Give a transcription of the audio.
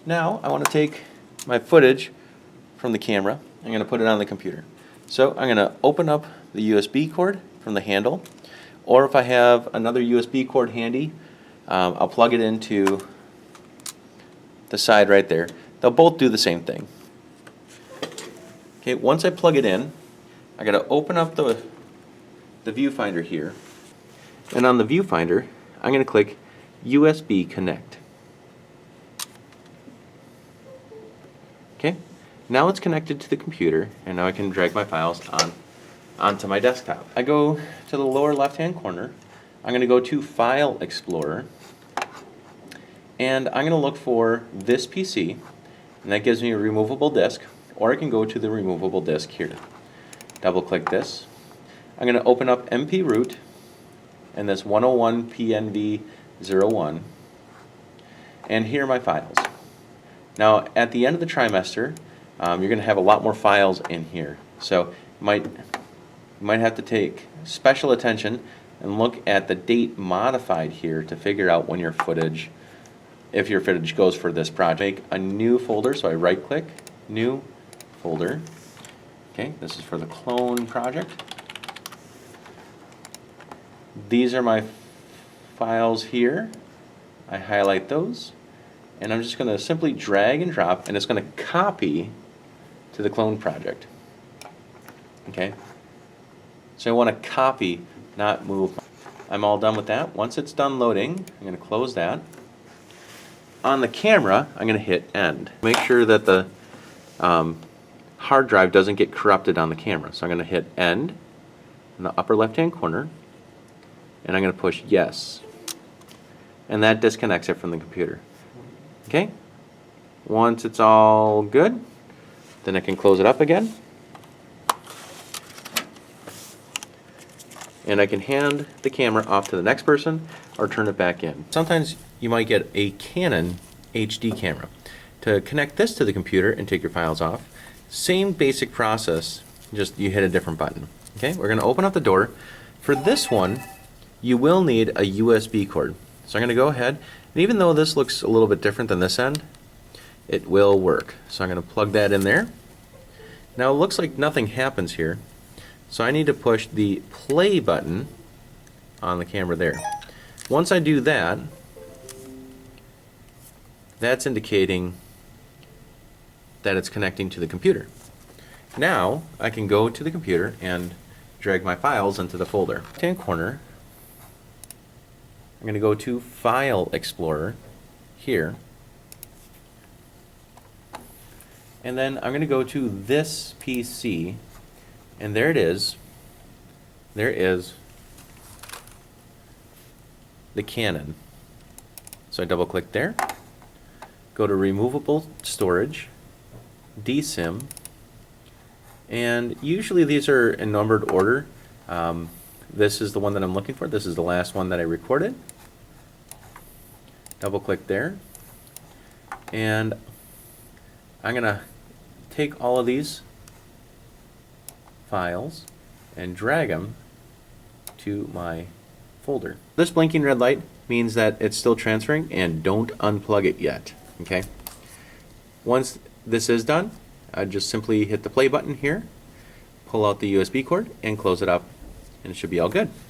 Now I want to take my footage from the camera. I'm going to put it on the computer. So I'm going to open up the USB cord from the handle, or if I have another USB cord handy, I'll plug it into the side right there. They'll both do the same thing. Okay, once I plug it in, I got to open up the viewfinder here, and on the viewfinder I'm going to click USB connect. Okay, now it's connected to the computer, and now I can drag my files onto my desktop. I go to the lower left hand corner. I'm going to go to File Explorer, and I'm going to look for this PC, and that gives me a removable disk, or I can go to the removable disk here. Double click this. I'm going to open up mproot and this 101pnv01, and here are my files. Now at the end of the trimester, you're going to have a lot more files in here, so you might have to take special attention and look at the date modified here to figure out when your footage, if your footage goes for this project. Make a new folder, so I right click, new folder. Okay, this is for the clone project. These are my files here. I highlight those, and I'm just going to simply drag and drop, and it's going to copy to the clone project. Okay, so I want to copy, not move. I'm all done with that. Once it's done loading, I'm going to close that. On the camera, I'm going to hit end. Make sure that the hard drive doesn't get corrupted on the camera. So I'm going to hit end in the upper left hand corner, and I'm going to push yes, and that disconnects it from the computer. Okay, once it's all good, then I can close it up again, and I can hand the camera off to the next person or turn it back in. Sometimes you might get a Canon HD camera. To connect this to the computer and take your files off, same basic process, just you hit a different button. Okay, we're going to open up the door. For this one, you will need a USB cord. So I'm going to go ahead, and even though this looks a little bit different than this end, it will work. So I'm going to plug that in there. Now it looks like nothing happens here, so I need to push the play button on the camera there. Once I do that, that's indicating that it's connecting to the computer. Now I can go to the computer and drag my files into the folder. Left-hand corner, I'm going to go to File Explorer here, and then I'm going to go to this PC, and there it is. There is the Canon. So I double click there, go to removable storage, DSIM, and usually these are in numbered order. This is the one that I'm looking for. This is the last one that I recorded. Double click there, and I'm gonna take all of these files and drag them to my folder. This blinking red light means that it's still transferring, and don't unplug it yet. Okay, once this is done, I just simply hit the play button here, pull out the USB cord, and close it up, and it should be all good.